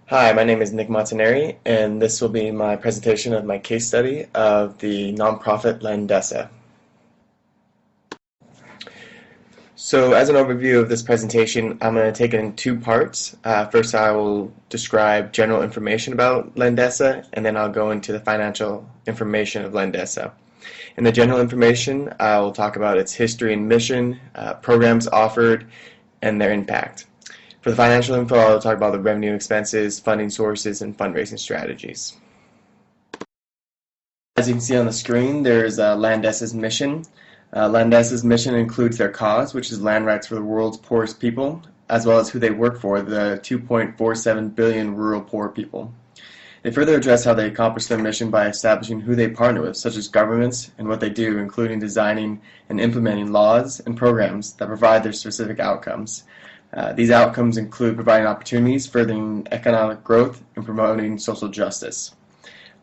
Hi, my name is Nick Montaneri, and this will be my presentation of my case study of the nonprofit Landesa. So as an overview of this presentation, I'm going to take it in two parts. First, I will describe general information about Landesa, and then I'll go into the financial information of Landesa. In the general information, I will talk about its history and mission, programs offered, and their impact. For the financial info, I'll talk about the revenue and expenses, funding sources, and fundraising strategies. As you can see on the screen, there's Landesa's mission. Landesa's mission includes their cause, which is land rights for the world's poorest people, as well as who they work for, the 2.47 billion rural poor people. They further address how they accomplish their mission by establishing who they partner with, such as governments, and what they do, including designing and implementing laws and programs that provide their specific outcomes. These outcomes include providing opportunities, furthering economic growth, and promoting social justice.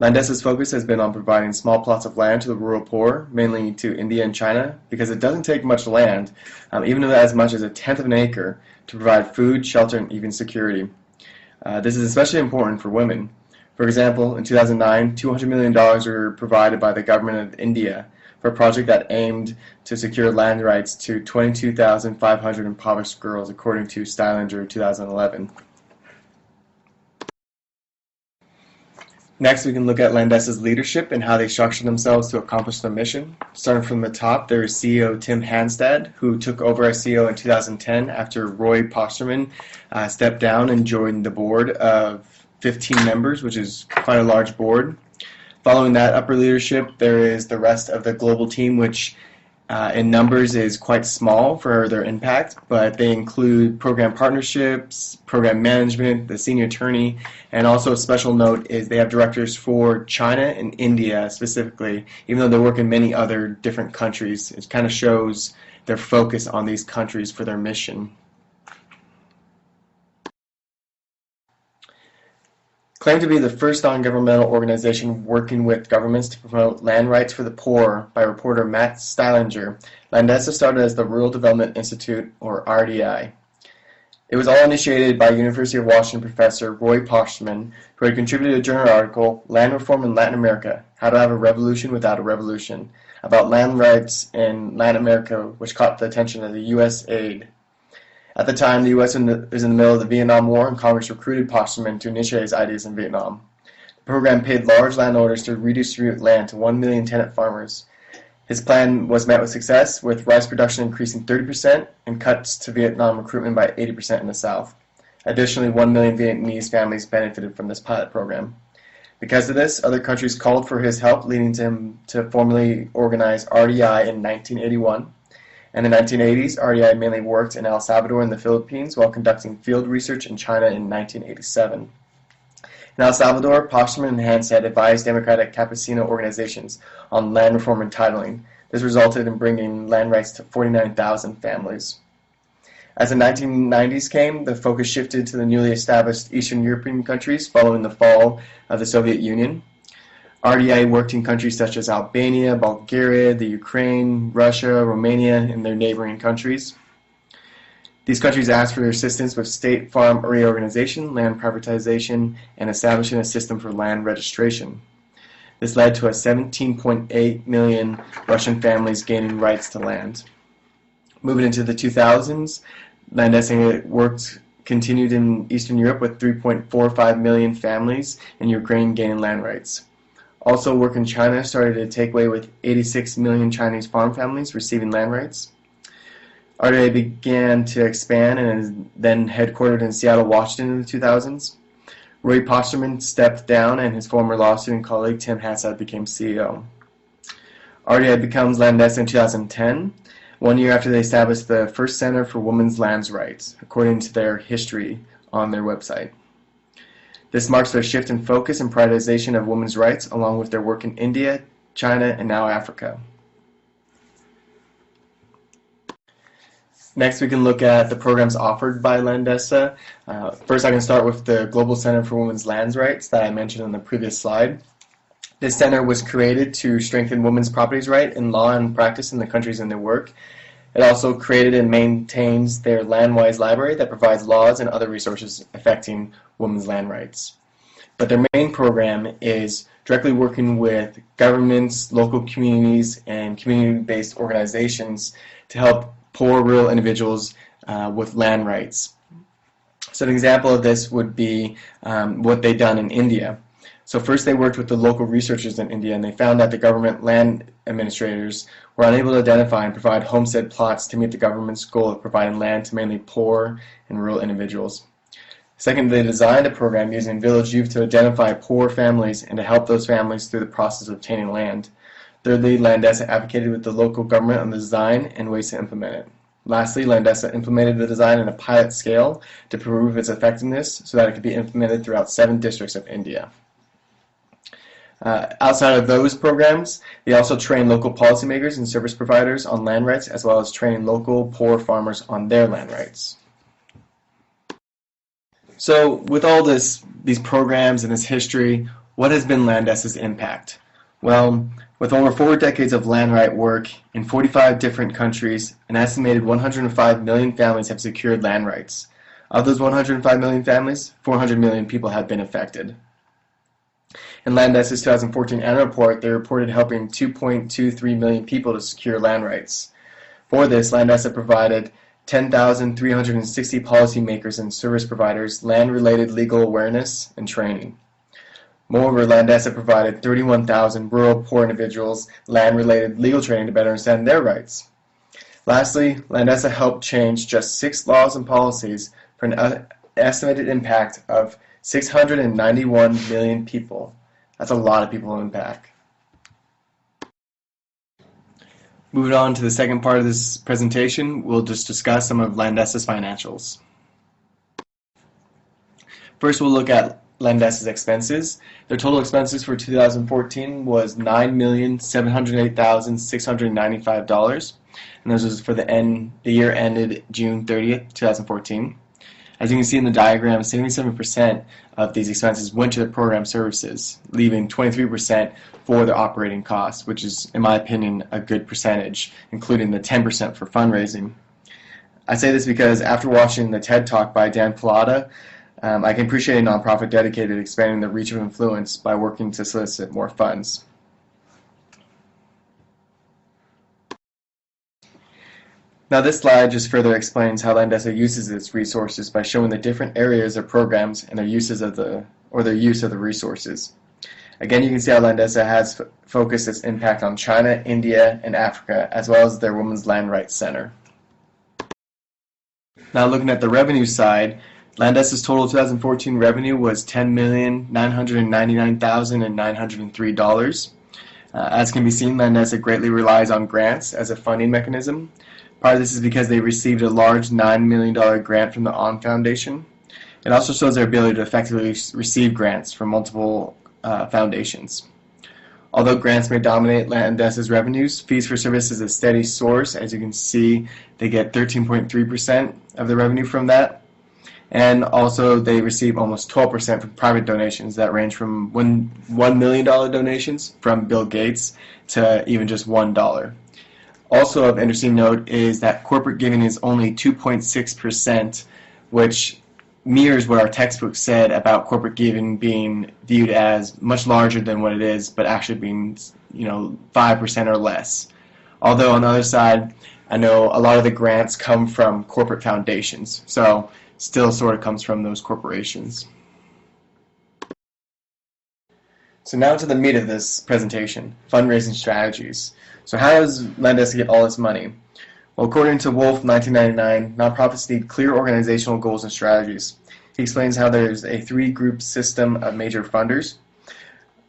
Landesa's focus has been on providing small plots of land to the rural poor, mainly to India and China, because it doesn't take much land, even as much as a tenth of an acre, to provide food, shelter, and even security. This is especially important for women. For example, in 2009, $200 million were provided by the government of India for a project that aimed to secure land rights to 22,500 impoverished girls, according to Stylinger 2011. Next, we can look at Landesa's leadership and how they structure themselves to accomplish their mission. Starting from the top, there is CEO Tim Hanstad, who took over as CEO in 2010 after Roy Posterman stepped down and joined the board of 15 members, which is quite a large board. Following that upper leadership, there is the rest of the global team, which in numbers is quite small for their impact, but they include program partnerships, program management, the senior attorney, and also a special note is they have directors for China and India specifically, even though they work in many other different countries. It kind of shows their focus on these countries for their mission. Claimed to be the first non-governmental organization working with governments to promote land rights for the poor by reporter Matt Stylinger, Landesa started as the Rural Development Institute, or RDI. It was all initiated by University of Washington professor Roy Posterman, who had contributed a journal article, Land Reform in Latin America, How to Have a Revolution Without a Revolution, about land rights in Latin America, which caught the attention of the U.S. aid. At the time, the U.S. was in the middle of the Vietnam War, and Congress recruited Posterman to initiate his ideas in Vietnam. The program paid large landowners to redistribute land to 1 million tenant farmers. His plan was met with success, with rice production increasing 30% and cuts to Vietnam recruitment by 80% in the South. Additionally, 1 million Vietnamese families benefited from this pilot program. Because of this, other countries called for his help, leading to him to formally organize RDI in 1981. In the 1980s, RDI mainly worked in El Salvador and the Philippines while conducting field research in China in 1987. In El Salvador, Posterman and Hanstad advised democratic campesino organizations on land reform and titling. This resulted in bringing land rights to 49,000 families. As the 1990s came, the focus shifted to the newly established Eastern European countries following the fall of the Soviet Union. RDI worked in countries such as Albania, Bulgaria, the Ukraine, Russia, Romania, and their neighboring countries. These countries asked for their assistance with state farm reorganization, land privatization, and establishing a system for land registration. This led to 17.8 million Russian families gaining rights to land. Moving into the 2000s, Landesa continued in Eastern Europe with 3.45 million families in Ukraine gaining land rights. Also, work in China started to take away with 86 million Chinese farm families receiving land rights. RDA began to expand and is then headquartered in Seattle, Washington in the 2000s. Roy Posterman stepped down and his former law student colleague Tim Hanstad became CEO. RDA becomes Landesa in 2010, 1 year after they established the first Center for Women's Lands Rights, according to their history on their website. This marks their shift in focus and prioritization of women's rights, along with their work in India, China, and now Africa. Next, we can look at the programs offered by Landesa. First, I can start with the Global Center for Women's Lands Rights that I mentioned on the previous slide. This center was created to strengthen women's property rights in law and practice in the countries in their work. It also created and maintains their Landwise library that provides laws and other resources affecting women's land rights. But their main program is directly working with governments, local communities, and community-based organizations to help poor rural individuals with land rights. So an example of this would be what they've done in India. So first they worked with the local researchers in India, and they found that the government land administrators were unable to identify and provide homestead plots to meet the government's goal of providing land to mainly poor and rural individuals. Second, they designed a program using village youth to identify poor families and to help those families through the process of obtaining land. Thirdly, Landesa advocated with the local government on the design and ways to implement it. Lastly, Landesa implemented the design in a pilot scale to prove its effectiveness so that it could be implemented throughout 7 districts of India. Outside of those programs, they also train local policymakers and service providers on land rights, as well as training local poor farmers on their land rights. So with all these programs and this history, what has been Landesa's impact? Well, with over 4 decades of land right work in 45 different countries, an estimated 105 million families have secured land rights. Of those 105 million families, 400 million people have been affected. In Landesa's 2014 annual report, they reported helping 2.23 million people to secure land rights. For this, Landesa provided 10,360 policymakers and service providers land-related legal awareness and training. Moreover, Landesa provided 31,000 rural poor individuals land-related legal training to better understand their rights. Lastly, Landesa helped change just 6 laws and policies for an estimated impact of 691 million people. That's a lot of people to impact. Moving on to the second part of this presentation, we'll just discuss some of Landesa's financials. First, we'll look at Landesa's expenses. Their total expenses for 2014 was $9,708,695, and this was for the year ended June 30th, 2014. As you can see in the diagram, 77% of these expenses went to the program services, leaving 23% for the operating costs, which is, in my opinion, a good percentage, including the 10% for fundraising. I say this because after watching the TED Talk by Dan Pallotta, I can appreciate a nonprofit dedicated to expanding the reach of influence by working to solicit more funds. Now this slide just further explains how Landesa uses its resources by showing the different areas or programs and their use of the resources. Again, you can see how Landesa has focused its impact on China, India, and Africa, as well as their Women's Land Rights Center. Now looking at the revenue side, Landesa's total 2014 revenue was $10,999,903. As can be seen, Landesa greatly relies on grants as a funding mechanism. Part of this is because they received a large $9 million grant from the On Foundation. It also shows their ability to effectively receive grants from multiple foundations. Although grants may dominate Landesa's revenues, fees for service is a steady source. As you can see, they get 13.3% of the revenue from that. And also they receive almost 12% from private donations that range from $1 million donations from Bill Gates to even just $1. Also of interesting note is that corporate giving is only 2.6%, which mirrors what our textbook said about corporate giving being viewed as much larger than what it is, but actually being 5% or less. Although on the other side, I know a lot of the grants come from corporate foundations, so still sort of comes from those corporations. So now to the meat of this presentation, fundraising strategies. So how does Landesa get all its money? Well, according to Wolf 1999, nonprofits need clear organizational goals and strategies. He explains how there's a 3-group system of major funders.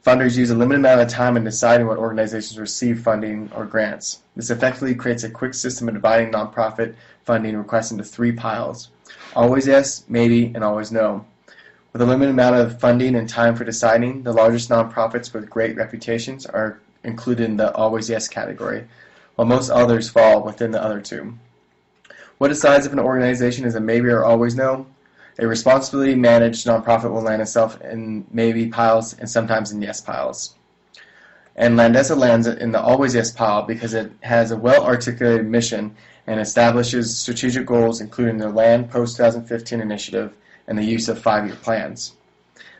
Funders use a limited amount of time in deciding what organizations receive funding or grants. This effectively creates a quick system of dividing nonprofit funding requests into 3 piles: always yes, maybe, and always no. With a limited amount of funding and time for deciding, the largest nonprofits with great reputations are included in the always yes category, while most others fall within the other 2. What decides if an organization is a maybe or always no? A responsibly managed nonprofit will land itself in maybe piles and sometimes in yes piles. And Landesa lands in the always yes pile because it has a well-articulated mission and establishes strategic goals including their Land Post-2015 initiative and the use of 5-year plans.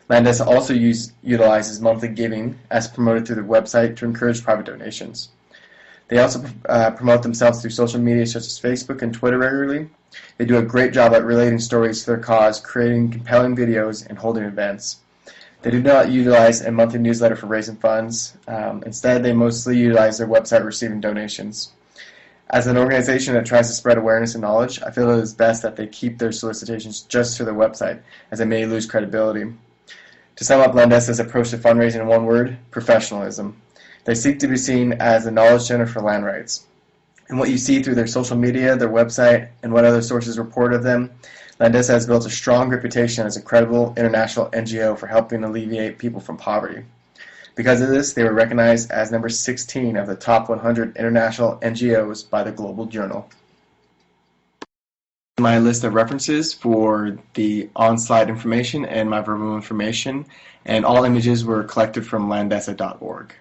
Landesa also utilizes monthly giving as promoted through their website to encourage private donations. They also promote themselves through social media such as Facebook and Twitter regularly. They do a great job at relating stories to their cause, creating compelling videos, and holding events. They do not utilize a monthly newsletter for raising funds. Instead, they mostly utilize their website receiving donations. As an organization that tries to spread awareness and knowledge, I feel it is best that they keep their solicitations just to their website, as they may lose credibility. To sum up Landesa's approach to fundraising in one word, professionalism. They seek to be seen as a knowledge center for land rights. And what you see through their social media, their website, and what other sources report of them, Landesa has built a strong reputation as a credible international NGO for helping alleviate people from poverty. Because of this, they were recognized as number 16 of the top 100 international NGOs by the Global Journal. My list of references for the on-slide information and my verbal information, and all images were collected from landesa.org.